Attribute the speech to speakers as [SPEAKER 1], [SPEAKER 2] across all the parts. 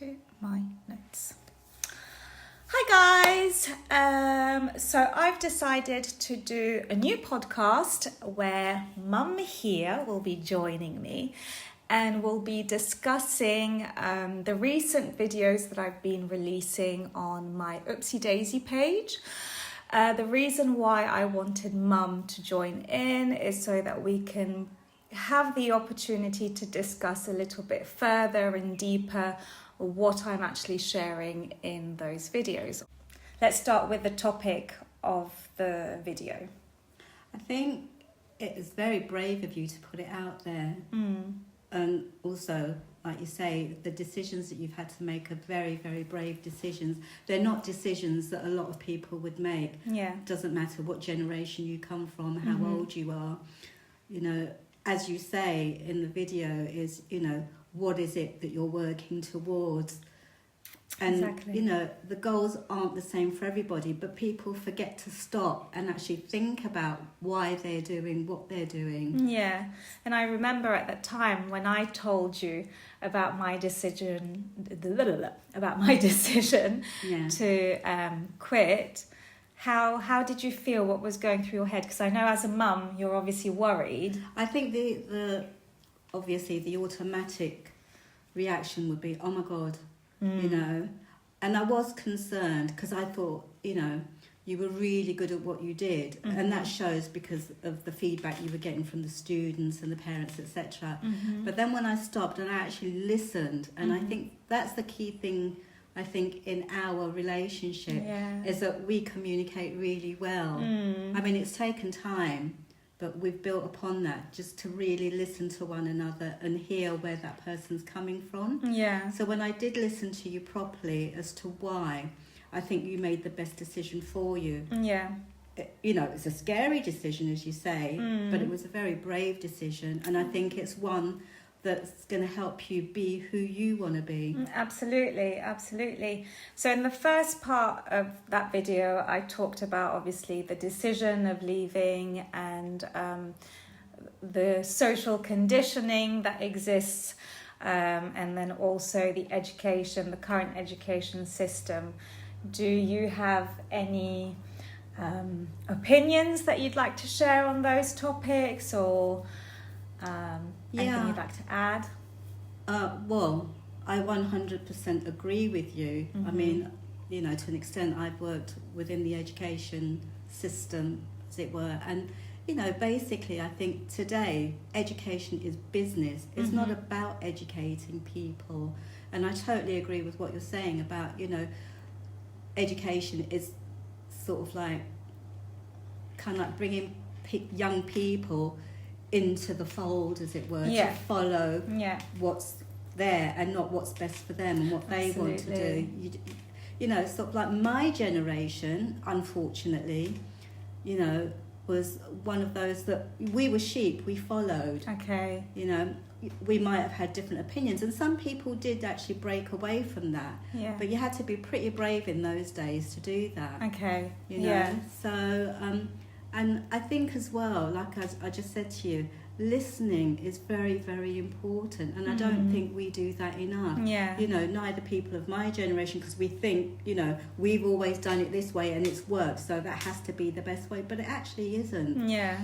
[SPEAKER 1] to my notes. Hi guys! So I've decided to do a new podcast where Mum here will be joining me and we'll be discussing the recent videos that I've been releasing on my Oopsee Daisy page. The reason why I wanted Mum to join in is so that we can have the opportunity to discuss a little bit further and deeper what I'm actually sharing in those videos. Let's start with the topic of the video.
[SPEAKER 2] I think it is very brave of you to put it out there. And also, like you say, the decisions that you've had to make are very, very brave decisions. They're not decisions that a lot of people would make.
[SPEAKER 1] Yeah.
[SPEAKER 2] It doesn't matter what generation you come from, how old you are. You know, as you say in the video is, you know, what is it that you're working towards? And,
[SPEAKER 1] Exactly.
[SPEAKER 2] you know, the goals aren't the same for everybody, but people forget to stop and actually think about why they're doing what they're doing.
[SPEAKER 1] Yeah, and I remember at that time when I told you about my decision,
[SPEAKER 2] Yeah.
[SPEAKER 1] to quit. How did you feel? What was going through your head? Because I know as a mum, you're obviously worried.
[SPEAKER 2] I think the obviously the automatic reaction would be, oh my God, you know. And I was concerned because I thought, you know, you were really good at what you did. And that shows because of the feedback you were getting from the students and the parents, etc. But then when I stopped and I actually listened, and I think that's the key thing, I think, in our relationship, is that we communicate really well. I mean, it's taken time, but we've built upon that just to really listen to one another and hear where that person's coming from.
[SPEAKER 1] Yeah.
[SPEAKER 2] So when I did listen to you properly as to why, I think you made the best decision for you.
[SPEAKER 1] Yeah.
[SPEAKER 2] You know, it's a scary decision, as you say, but it was a very brave decision. And I think it's one that's going to help you be who you want to be.
[SPEAKER 1] Absolutely, absolutely. So in the first part of that video, I talked about obviously the decision of leaving and the social conditioning that exists, and then also the education, the current education system. Do you have any opinions that you'd like to share on those topics, or anything you'd like to add?
[SPEAKER 2] Well, I 100% agree with you. I mean, you know, to an extent, I've worked within the education system, as it were. And, you know, basically, I think today, education is business. It's not about educating people. And I totally agree with what you're saying about, you know, education is sort of like, kind of like bringing young people into the fold, as it were, to follow what's there and not what's best for them and what they want to do. You know, sort of like my generation, unfortunately, you know, was one of those that we were sheep, we followed.
[SPEAKER 1] Okay.
[SPEAKER 2] You know, we might have had different opinions, and some people did actually break away from that.
[SPEAKER 1] Yeah.
[SPEAKER 2] But you had to be pretty brave in those days to do that.
[SPEAKER 1] Okay.
[SPEAKER 2] You know, so and I think as well, like I just said to you, listening is very, very important. And I don't think we do that enough.
[SPEAKER 1] Yeah.
[SPEAKER 2] You know, neither people of my generation, because we think, you know, we've always done it this way and it's worked, so that has to be the best way. But it actually isn't.
[SPEAKER 1] Yeah.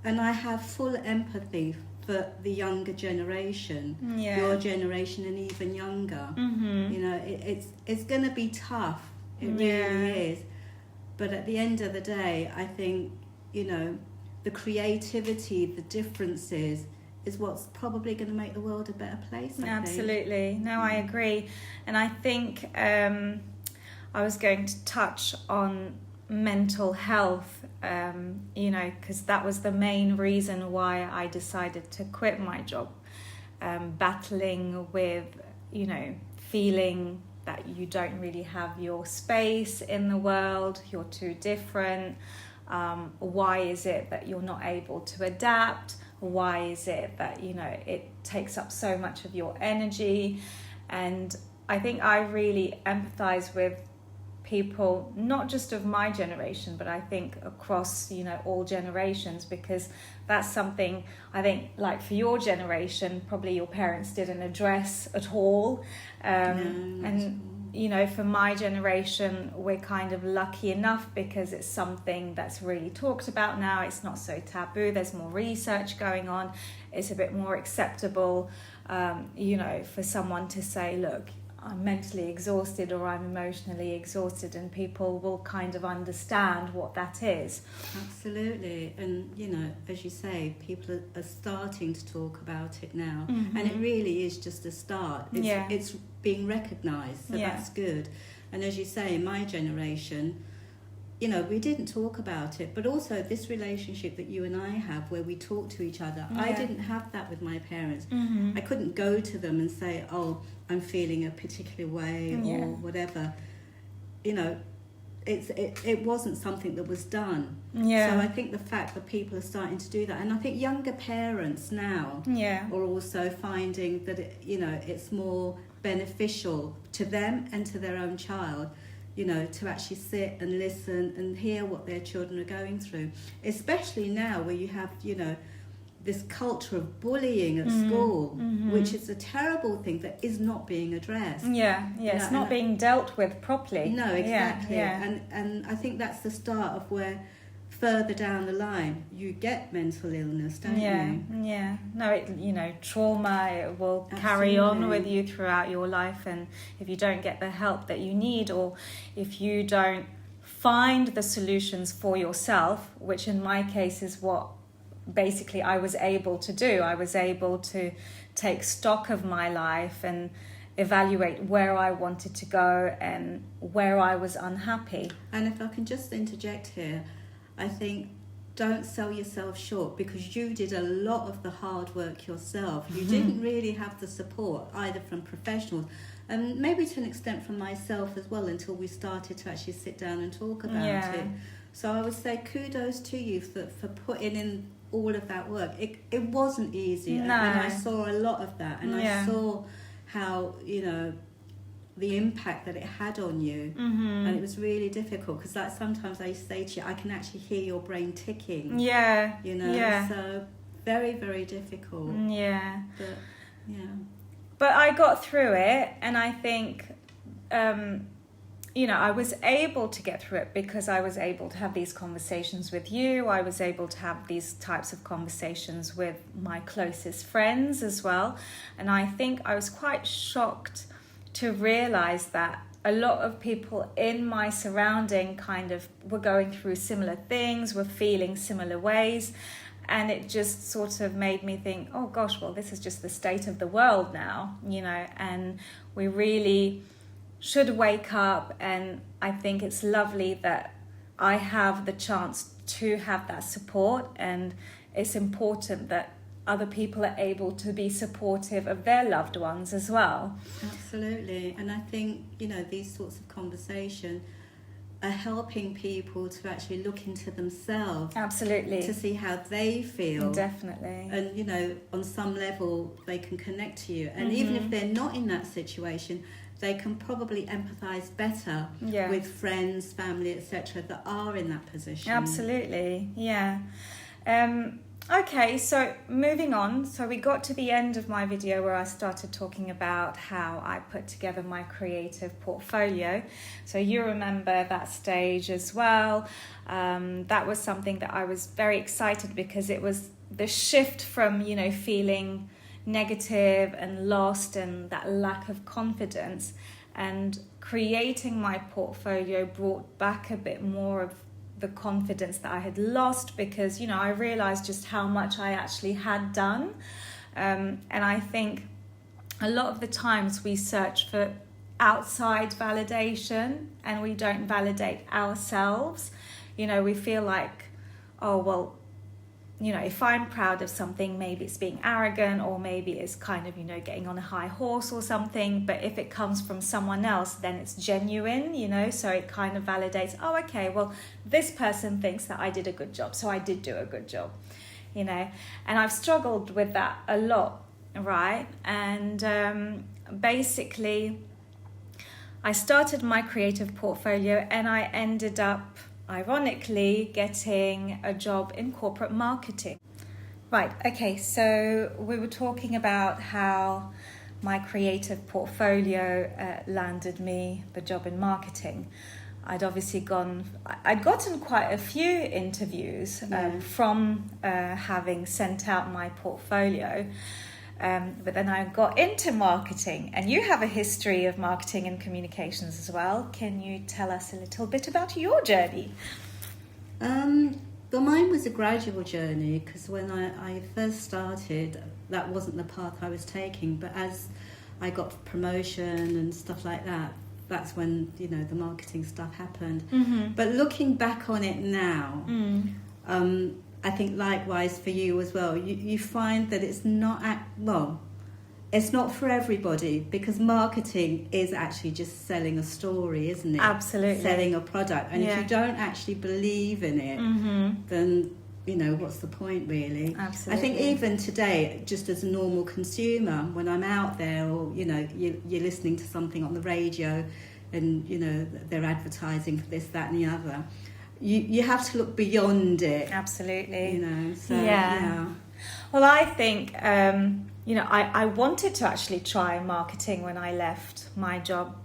[SPEAKER 2] And I have full empathy for the younger generation, your generation and even younger. You know, it's going to be tough. It really is. But at the end of the day, I think, you know, the creativity, the differences is what's probably going to make the world a better place, I
[SPEAKER 1] Absolutely. No, I agree. And I think I was going to touch on mental health, you know, because that was the main reason why I decided to quit my job. Battling with, you know, feeling that you don't really have your space in the world, you're too different. Why is it that you're not able to adapt? Why is it that, you know, it takes up so much of your energy? And I think I really empathize with people, not just of my generation, but I think across, all generations, because that's something I think, like for your generation, probably your parents didn't address at all. For my generation, we're kind of lucky enough because it's something that's really talked about now. It's not so taboo. There's more research going on. It's a bit more acceptable, for someone to say, look, I'm mentally exhausted or I'm emotionally exhausted, and people will kind of understand what that is.
[SPEAKER 2] Absolutely. And, as you say, people are starting to talk about it now. And it really is just a start. It's being recognised, so that's good. And as you say, in my generation, we didn't talk about it, but also this relationship that you and I have where we talk to each other. I didn't have that with my parents. I couldn't go to them and say, oh, I'm feeling a particular way or whatever. It wasn't something that was done. So I think the fact that people are starting to do that, and I think younger parents now are also finding that it's more beneficial to them and to their own child, to actually sit and listen and hear what their children are going through, especially now where you have this culture of bullying at school, which is a terrible thing that is not being addressed.
[SPEAKER 1] It's not being dealt with properly.
[SPEAKER 2] No, exactly. And I think that's the start of where further down the line you get mental illness, don't you? No, trauma, it will carry on with you throughout your life, and if you don't get the help that you need, or if you don't find the solutions for yourself, which in my case is what basically I was able to do. I was able to take stock of my life and evaluate where I wanted to go and where I was unhappy. And if I can just interject here, I think don't sell yourself short, because you did a lot of the hard work yourself. You didn't really have the support either from professionals, and maybe to an extent from myself as well, until we started to actually sit down and talk about it. So I would say kudos to you for putting in all of that work. It wasn't easy, and I saw a lot of that, and I saw how the impact that it had on you, and it was really difficult, because like sometimes I say to you, I can actually hear your brain ticking. So very, very difficult.
[SPEAKER 1] But I got through it, and I think I was able to get through it because I was able to have these conversations with you. I was able to have these types of conversations with my closest friends as well. And I think I was quite shocked to realize that a lot of people in my surrounding kind of were going through similar things, were feeling similar ways. And it just sort of made me think, oh gosh, well, this is just the state of the world now, and we really should wake up. And I think it's lovely that I have the chance to have that support, and it's important that other people are able to be supportive of their loved ones as well.
[SPEAKER 2] Absolutely. And I think, these sorts of conversations are helping people to actually look into themselves.
[SPEAKER 1] Absolutely.
[SPEAKER 2] To see how they feel.
[SPEAKER 1] Definitely.
[SPEAKER 2] And, on some level, they can connect to you. And even if they're not in that situation, they can probably empathise better with friends, family, etc. that are in that position.
[SPEAKER 1] Absolutely, Okay, so moving on. So we got to the end of my video where I started talking about how I put together my creative portfolio. So you remember that stage as well. That was something that I was very excited, because it was the shift from, feeling negative and lost and that lack of confidence, and creating my portfolio brought back a bit more of the confidence that I had lost, because I realized just how much I actually had done, and I think a lot of the times we search for outside validation and we don't validate ourselves. We feel like, oh well, if I'm proud of something, maybe it's being arrogant, or maybe it's kind of, getting on a high horse or something. But if it comes from someone else, then it's genuine, so it kind of validates, oh, okay, well, this person thinks that I did a good job, so I did do a good job, and I've struggled with that a lot, right? And basically, I started my creative portfolio and I ended up, ironically, getting a job in corporate marketing. Right, okay, so we were talking about how my creative portfolio landed me the job in marketing. I'd gotten quite a few interviews from having sent out my portfolio. But then I got into marketing, and you have a history of marketing and communications as well. Can you tell us a little bit about your journey?
[SPEAKER 2] Well, mine was a gradual journey, because when I first started, that wasn't the path I was taking. But as I got promotion and stuff like that, that's when, the marketing stuff happened.
[SPEAKER 1] Mm-hmm.
[SPEAKER 2] But looking back on it now, I think likewise for you as well, you find that it's not for everybody, because marketing is actually just selling a story, isn't it?
[SPEAKER 1] Absolutely.
[SPEAKER 2] Selling a product. And if you don't actually believe in it, then, what's the point really?
[SPEAKER 1] Absolutely.
[SPEAKER 2] I think even today, just as a normal consumer, when I'm out there or, you're listening to something on the radio and, they're advertising for this, that and the other, you have to look beyond it.
[SPEAKER 1] Absolutely.
[SPEAKER 2] Yeah.
[SPEAKER 1] Well, I think, I wanted to actually try marketing when I left my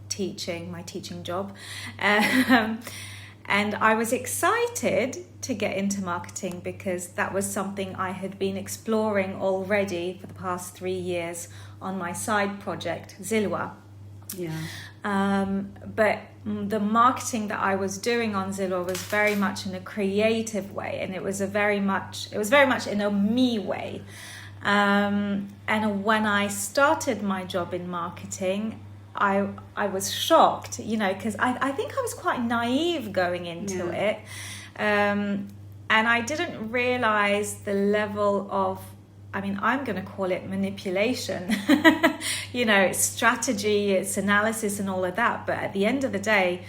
[SPEAKER 1] teaching job. And I was excited to get into marketing because that was something I had been exploring already for the past 3 years on my side project, Zilwa.
[SPEAKER 2] Yeah.
[SPEAKER 1] But the marketing that I was doing on Zillow was very much in a creative way, and it was very much in a me way. And when I started my job in marketing, I was shocked, because I think I was quite naive going into it. And I didn't realize the level of, I'm going to call it manipulation, it's strategy, it's analysis and all of that. But at the end of the day,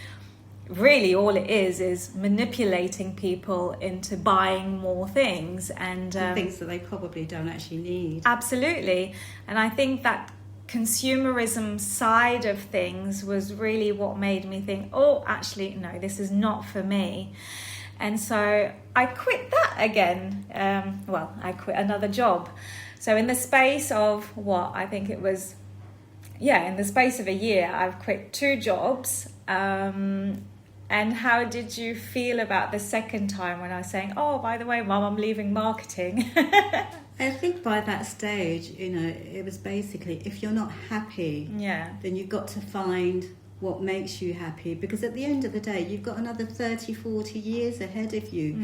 [SPEAKER 1] really all it is manipulating people into buying more things and
[SPEAKER 2] things that they probably don't actually need.
[SPEAKER 1] Absolutely. And I think that consumerism side of things was really what made me think, oh, actually, no, this is not for me. And so I quit that again. I quit another job. So in the space of in the space of a year, I've quit 2 jobs. And how did you feel about the second time when I was saying, oh, by the way, Mum, I'm leaving marketing?
[SPEAKER 2] I think by that stage, it was basically, if you're not happy, then you've got to find what makes you happy, because at the end of the day you've got another 30, 40 years ahead of you.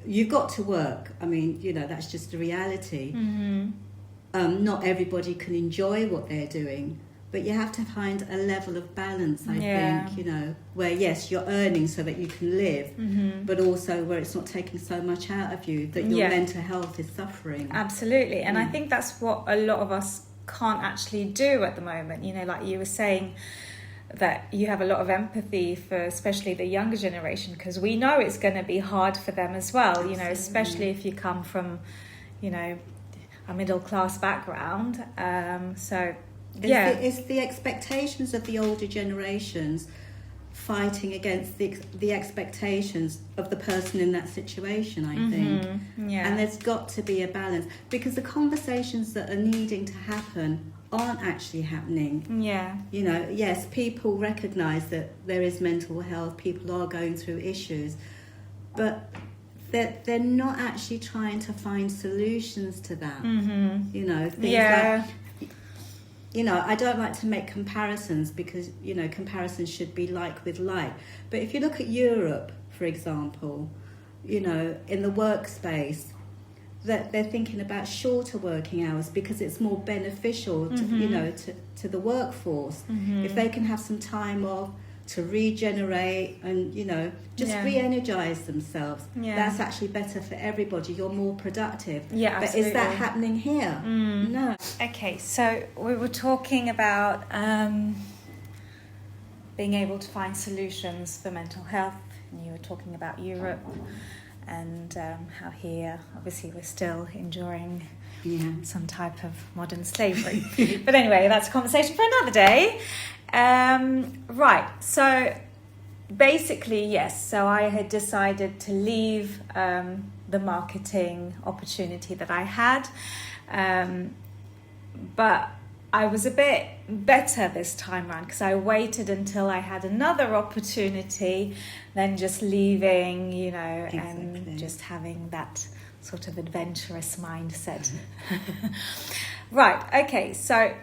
[SPEAKER 2] You've got to work. That's just the reality. Not everybody can enjoy what they're doing, but you have to find a level of balance, I think, where yes, you're earning so that you can live, but also where it's not taking so much out of you that your mental health is suffering.
[SPEAKER 1] Absolutely. And I think that's what a lot of us can't actually do at the moment. Like you were saying, that you have a lot of empathy for especially the younger generation, because we know it's going to be hard for them as well.
[SPEAKER 2] Absolutely.
[SPEAKER 1] Especially if you come from a middle class background.
[SPEAKER 2] It's the expectations of the older generations fighting against the expectations of the person in that situation, I think. And there's got to be a balance, because the conversations that are needing to happen aren't actually happening. Yes, people recognise that there is mental health, people are going through issues, but they're not actually trying to find solutions to that. Things like, I don't like to make comparisons, because comparisons should be like with like, but if you look at Europe, for example, in the workspace, that they're thinking about shorter working hours because it's more beneficial to the workforce. If they can have some time off to regenerate and just re-energize themselves, that's actually better for everybody. You're more productive. But is that happening here? No.
[SPEAKER 1] Okay, so we were talking about being able to find solutions for mental health, and you were talking about Europe and how here obviously we're still enjoying some type of modern slavery. But anyway, that's a conversation for another day. Right. So basically, yes. So I had decided to leave the marketing opportunity that I had. But I was a bit better this time around because I waited until I had another opportunity than just leaving, and just having that sort of adventurous mindset. Right, okay, so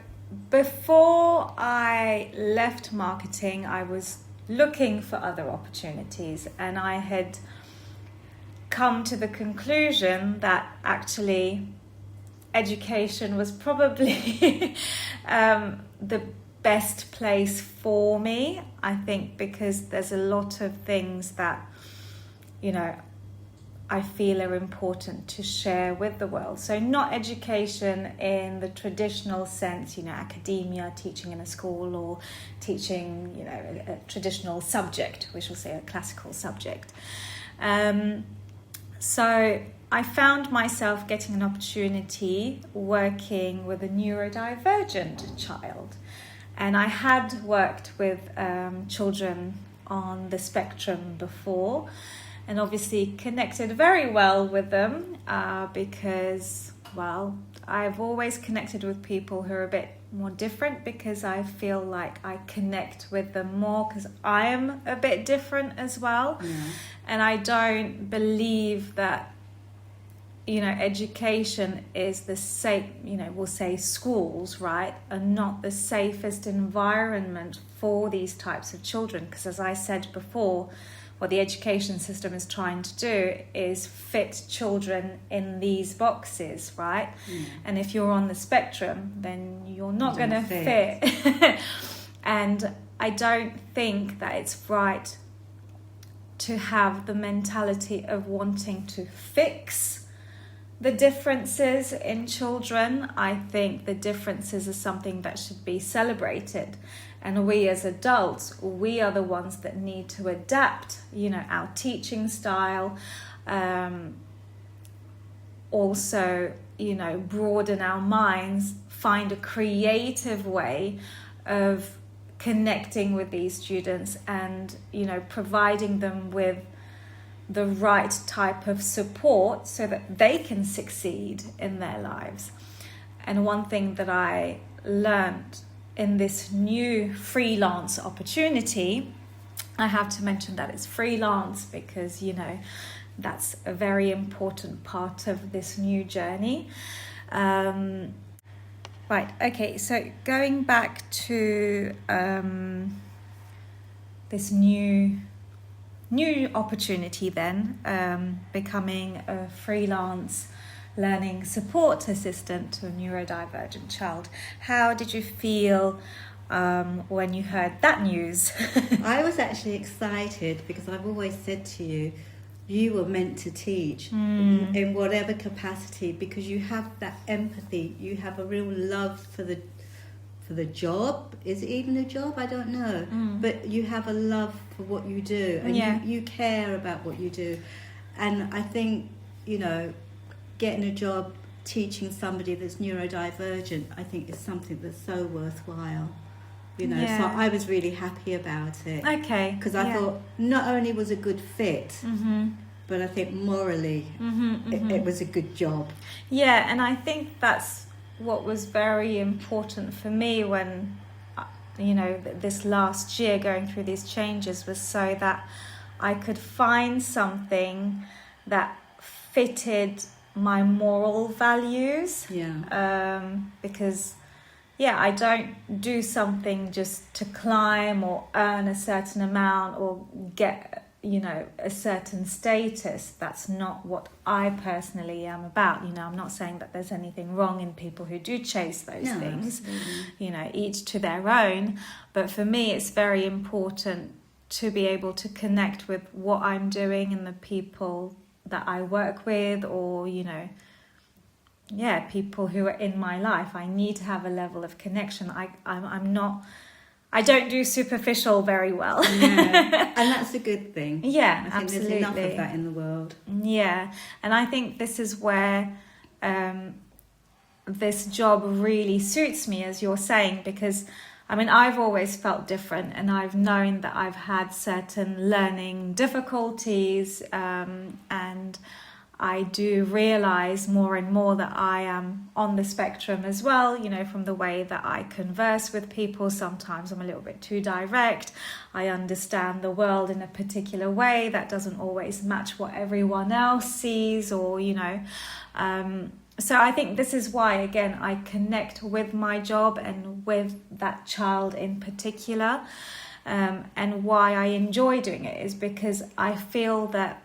[SPEAKER 1] before I left marketing, I was looking for other opportunities, and I had come to the conclusion that actually education was probably the best place for me, I think, because there's a lot of things that, I feel are important to share with the world. So not education in the traditional sense, academia, teaching in a school, or teaching, a traditional subject, we shall say a classical subject. So I found myself getting an opportunity working with a neurodivergent child. And I had worked with children on the spectrum before, and obviously connected very well with them because, I've always connected with people who are a bit more different, because I feel like I connect with them more because I am a bit different as well.
[SPEAKER 2] Yeah.
[SPEAKER 1] And I don't believe that, education is the safe, we'll say schools, right, are not the safest environment for these types of children. Because as I said before, what the education system is trying to do is fit children in these boxes, right?
[SPEAKER 2] Mm.
[SPEAKER 1] And if you're on the spectrum, then you're not going to fit. And I don't think that it's right to have the mentality of wanting to fix the differences in children. I think the differences are something that should be celebrated. And we as adults, we are the ones that need to adapt, our teaching style. Also, broaden our minds, find a creative way of connecting with these students and, providing them with the right type of support so that they can succeed in their lives. And one thing that I learned in this new freelance opportunity, I have to mention that it's freelance because, that's a very important part of this new journey. Right, okay, so going back to this new opportunity then, becoming a freelance learning support assistant to a neurodivergent child. How did you feel when you heard that news?
[SPEAKER 2] I was actually excited because I've always said to you, you were meant to teach in whatever capacity, because you have that empathy, you have a real love for the job. Is it even a job? I don't know. But you have a love for what you do, and you care about what you do. And I think, getting a job teaching somebody that's neurodivergent, I think is something that's so worthwhile. So I was really happy about it.
[SPEAKER 1] Okay.
[SPEAKER 2] Because I thought not only was a good fit, but I think morally it was a good job.
[SPEAKER 1] Yeah, and I think that's what was very important for me when, this last year going through these changes, was so that I could find something that fitted my moral values. Because I don't do something just to climb or earn a certain amount or get a certain status. That's not what I personally am about. I'm not saying that there's anything wrong in people who do chase those things. Absolutely. Each to their own. But for me, it's very important to be able to connect with what I'm doing and the people that I work with, or people who are in my life. I need to have a level of connection. I don't do superficial very well.
[SPEAKER 2] And that's a good thing.
[SPEAKER 1] Yeah,
[SPEAKER 2] I think
[SPEAKER 1] absolutely.
[SPEAKER 2] there's enough of that in the world.
[SPEAKER 1] Yeah, and I think this is where this job really suits me, as you're saying, because I mean, I've always felt different, and I've known that I've had certain learning difficulties, and I do realize more and more that I am on the spectrum as well, you know, from the way that I converse with people. Sometimes I'm a little bit too direct. I understand the world in a particular way that doesn't always match what everyone else sees, or, you know, so I think this is why, again, I connect with my job and with that child in particular, and why I enjoy doing it is because I feel that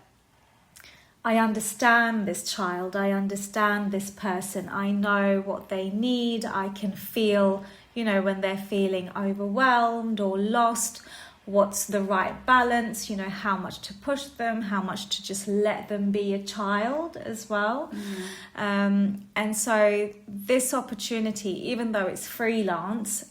[SPEAKER 1] I understand this child, I understand this person, I know what they need, I can feel, you know, when they're feeling overwhelmed or lost, what's the right balance, you know, how much to push them, how much to just let them be a child as well. And so this opportunity, even though it's freelance,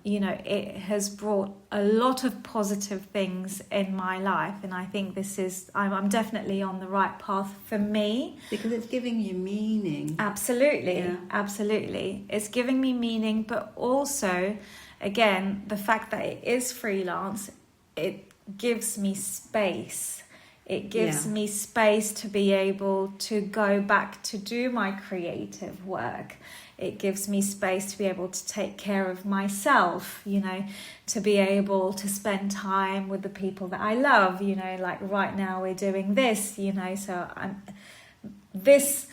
[SPEAKER 1] you know, it has brought a lot of positive things in my life, and I think this is, I'm definitely on the right path for me.
[SPEAKER 2] Because it's giving you meaning.
[SPEAKER 1] Absolutely,
[SPEAKER 2] Yeah.
[SPEAKER 1] Absolutely. It's giving me meaning, but also, again, the fact that it is freelance, it gives me space. It gives me space to be able to go back to do my creative work. It gives me space to be able to take care of myself, you know, to be able to spend time with the people that I love, you know, like right now we're doing this, you know, so this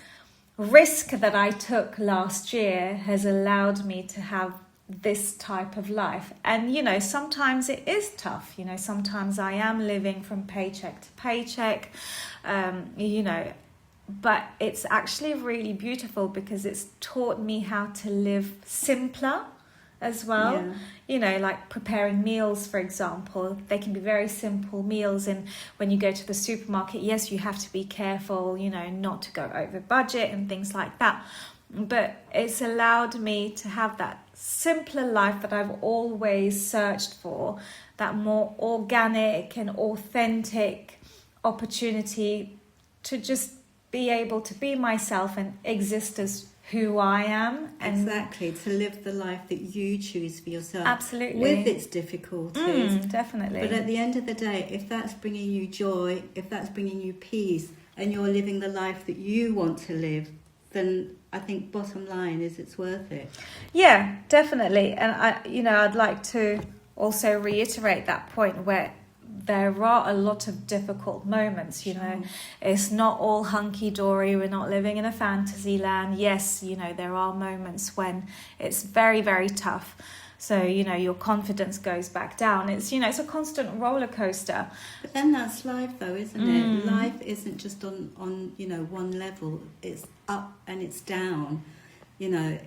[SPEAKER 1] risk that I took last year has allowed me to have this type of life. And, you know, sometimes it is tough, you know, sometimes I am living from paycheck to paycheck, you know, but it's actually really beautiful because it's taught me how to live simpler as well.
[SPEAKER 2] Yeah.
[SPEAKER 1] You know, like preparing meals, for example, they can be very simple meals, and when you go to the supermarket, yes, you have to be careful, you know, not to go over budget and things like that, but it's allowed me to have that simpler life that I've always searched for, that more organic and authentic opportunity to just be able to be myself and exist as who I am. And
[SPEAKER 2] exactly, to live the life that you choose for yourself.
[SPEAKER 1] Absolutely.
[SPEAKER 2] With its difficulties.
[SPEAKER 1] Definitely.
[SPEAKER 2] But at the end of the day, if that's bringing you joy, if that's bringing you peace, and you're living the life that you want to live, then I think bottom line is it's worth it.
[SPEAKER 1] Yeah, definitely. And I'd like to also reiterate that point where there are a lot of difficult moments, you know. It's not all hunky-dory, we're not living in a fantasy land. Yes, you know, there are moments when it's very, very tough. So, you know, your confidence goes back down. It's, you know, it's a constant roller coaster.
[SPEAKER 2] But then that's life though, isn't it? Life isn't just on, you know, one level. It's up and it's down. You know,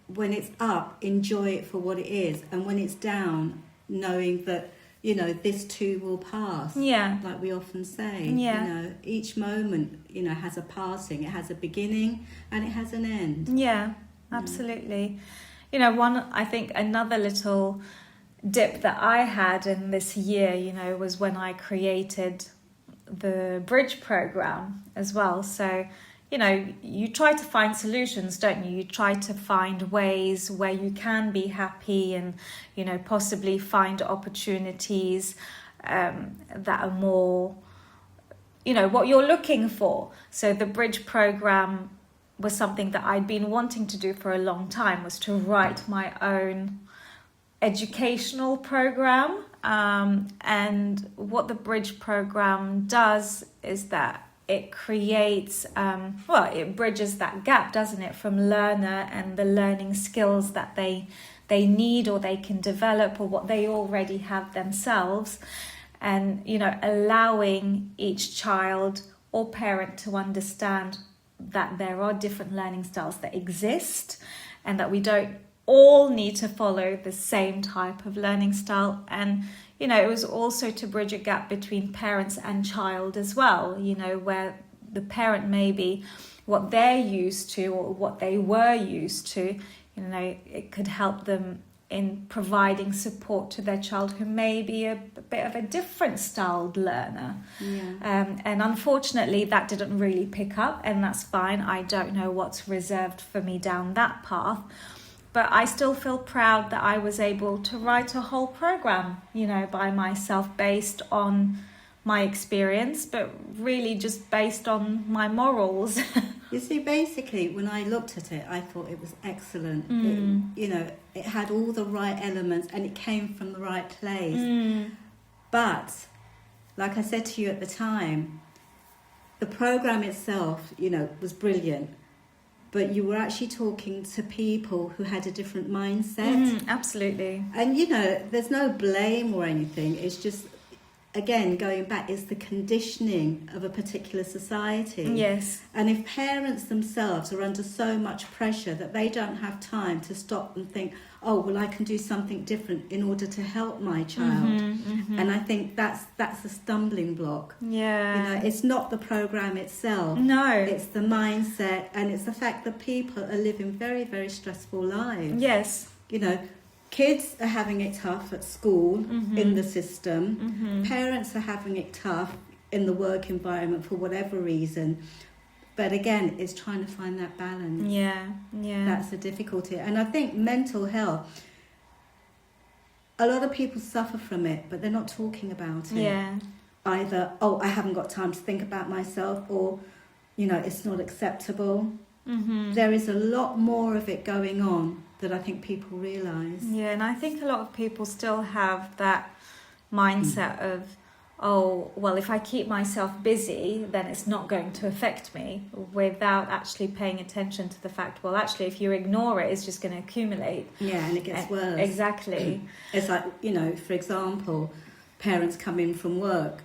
[SPEAKER 2] when it's up, enjoy it for what it is. And when it's down, knowing that, you know, this too will pass.
[SPEAKER 1] Yeah.
[SPEAKER 2] Like we often say.
[SPEAKER 1] Yeah.
[SPEAKER 2] You know, each moment, you know, has a passing. It has a beginning and it has an end.
[SPEAKER 1] Yeah, absolutely. You know, I think another little dip that I had in this year, you know, was when I created the bridge program as well. So, you know, you try to find solutions, don't you? You try to find ways where you can be happy and, you know, possibly find opportunities that are more, you know, what you're looking for. So the bridge program was something that I'd been wanting to do for a long time, was to write my own educational program. And what the bridge program does is that it creates, it bridges that gap, doesn't it, from learner and the learning skills that they need or they can develop or what they already have themselves. And, you know, allowing each child or parent to understand that there are different learning styles that exist and that we don't all need to follow the same type of learning style. And, you know, it was also to bridge a gap between parents and child as well, you know, where the parent maybe what they're used to or what they were used to, you know, it could help them in providing support to their child who may be a bit of a different styled learner.
[SPEAKER 2] Yeah.
[SPEAKER 1] And unfortunately that didn't really pick up, and that's fine. I don't know what's reserved for me down that path. but I still feel proud that I was able to write a whole program, you know, by myself based on my experience, but really just based on my morals.
[SPEAKER 2] You see, basically, when I looked at it, I thought it was excellent. It had all the right elements and it came from the right place. But, like I said to you at the time, the program itself, was brilliant. But you were actually talking to people who had a different mindset.
[SPEAKER 1] Absolutely.
[SPEAKER 2] And, there's no blame or anything. It's just, again, going back, it's the conditioning of a particular society.
[SPEAKER 1] Yes.
[SPEAKER 2] And if parents themselves are under so much pressure that they don't have time to stop and think, oh, well, I can do something different in order to help my child. And I think that's a stumbling block.
[SPEAKER 1] Yeah.
[SPEAKER 2] It's not the program itself.
[SPEAKER 1] No.
[SPEAKER 2] It's the mindset, and it's the fact that people are living very, very stressful lives.
[SPEAKER 1] Yes.
[SPEAKER 2] Kids are having it tough at school, in the system. Parents are having it tough in the work environment for whatever reason. But again, it's trying to find that balance.
[SPEAKER 1] Yeah.
[SPEAKER 2] That's the difficulty. And I think mental health, a lot of people suffer from it, but they're not talking about it.
[SPEAKER 1] Yeah.
[SPEAKER 2] Either, oh, I haven't got time to think about myself, or, it's not acceptable. There is a lot more of it going on that I think people realise.
[SPEAKER 1] Yeah, and I think a lot of people still have that mindset of, oh, well, if I keep myself busy, then it's not going to affect me, without actually paying attention to the fact, well, actually, if you ignore it, it's just going to accumulate.
[SPEAKER 2] Yeah, and it gets worse.
[SPEAKER 1] Exactly.
[SPEAKER 2] It's like, for example, parents come in from work,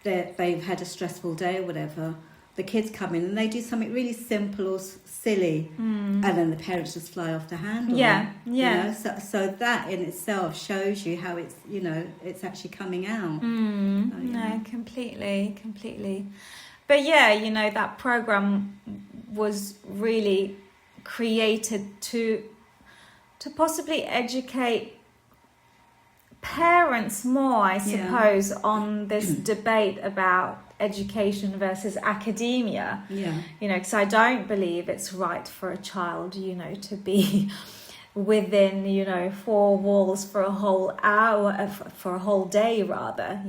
[SPEAKER 2] they've had a stressful day or whatever. The kids come in and they do something really simple or silly, and then the parents just fly off the handle.
[SPEAKER 1] Yeah.
[SPEAKER 2] So that in itself shows you how it's it's actually coming out.
[SPEAKER 1] No, completely. But yeah, that program was really created to possibly educate parents more, I suppose, on this debate about education versus academia. Because I don't believe it's right for a child, to be within, 4 walls for a whole hour, for a whole day rather.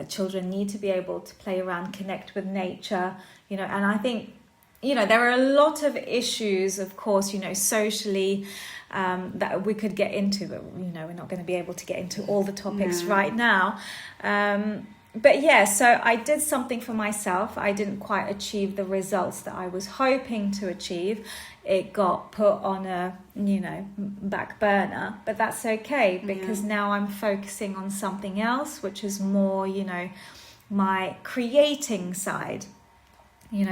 [SPEAKER 1] Children need to be able to play around, connect with nature, and I think, there are a lot of issues, of course, socially, that we could get into, but, we're not going to be able to get into all the topics right now. But yeah, so I did something for myself. I didn't quite achieve the results that I was hoping to achieve. It got put on a, back burner, but that's okay, because now I'm focusing on something else, which is more, my creating side.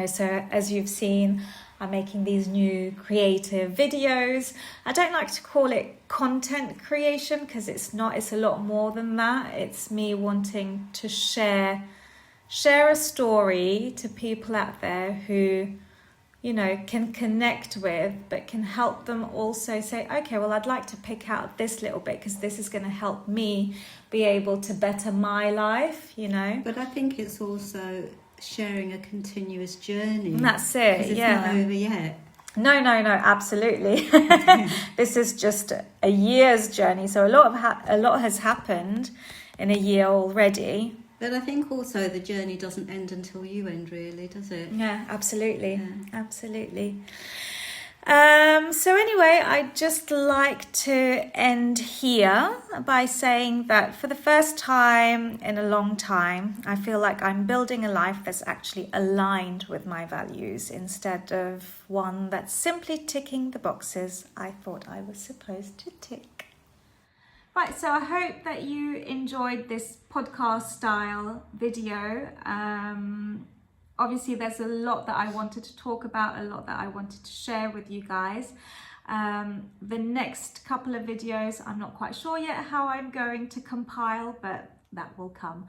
[SPEAKER 1] So as you've seen, I'm making these new creative videos. I don't like to call it content creation, because it's not. It's a lot more than that. It's me wanting to share a story to people out there who, can connect with, but can help them also say, okay, well, I'd like to pick out this little bit, because this is going to help me be able to better my life,
[SPEAKER 2] But I think it's also sharing a continuous journey.
[SPEAKER 1] And that's it.
[SPEAKER 2] It's not over yet.
[SPEAKER 1] No, absolutely. This is just a year's journey, so a lot has happened in a year already.
[SPEAKER 2] But I think also the journey doesn't end until you end, really, does it?
[SPEAKER 1] Yeah, absolutely. So anyway, I'd just like to end here by saying that for the first time in a long time, I feel like I'm building a life that's actually aligned with my values, instead of one that's simply ticking the boxes I thought I was supposed to tick. Right, so I hope that you enjoyed this podcast style video. Obviously, there's a lot that I wanted to talk about, a lot that I wanted to share with you guys. The next couple of videos, I'm not quite sure yet how I'm going to compile, but that will come.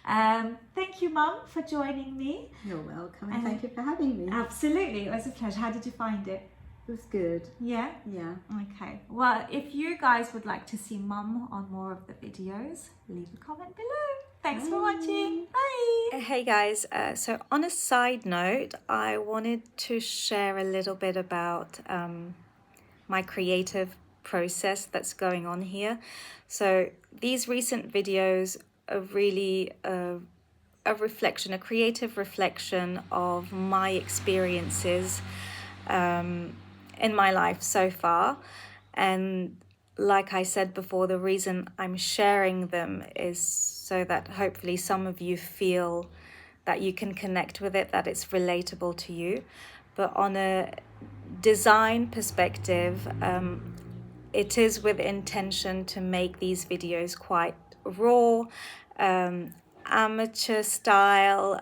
[SPEAKER 1] Thank you, Mum, for joining me.
[SPEAKER 2] You're welcome, and thank you for having me.
[SPEAKER 1] Absolutely, it was a pleasure. How did you find it?
[SPEAKER 2] It was good.
[SPEAKER 1] Yeah?
[SPEAKER 2] Yeah.
[SPEAKER 1] Okay. Well, if you guys would like to see Mum on more of the videos, leave a comment below. Thanks for watching. Bye. Hey guys, so on a side note, I wanted to share a little bit about my creative process that's going on here. So these recent videos are really a reflection, a creative reflection of my experiences in my life so far. And like I said before, the reason I'm sharing them is so that hopefully some of you feel that you can connect with it, that it's relatable to you. But on a design perspective, it is with intention to make these videos quite raw, amateur style,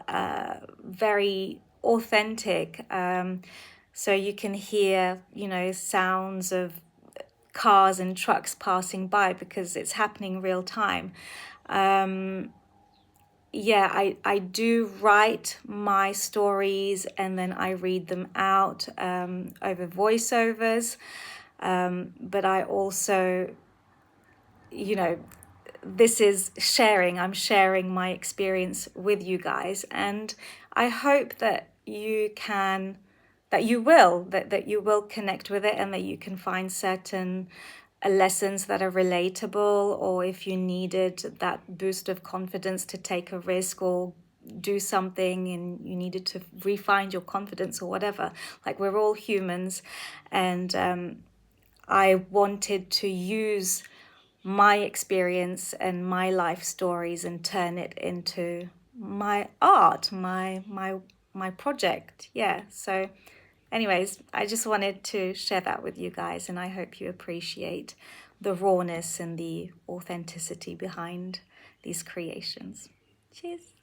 [SPEAKER 1] very authentic. So you can hear, sounds of cars and trucks passing by because it's happening real time. I do write my stories and then I read them out over voiceovers. But I also, this is sharing. I'm sharing my experience with you guys. And I hope that you will connect with it and that you can find certain lessons that are relatable, or if you needed that boost of confidence to take a risk or do something and you needed to refine your confidence or whatever. Like, we're all humans, and I wanted to use my experience and my life stories and turn it into my art, my project. Yeah. So anyways, I just wanted to share that with you guys, and I hope you appreciate the rawness and the authenticity behind these creations. Cheers.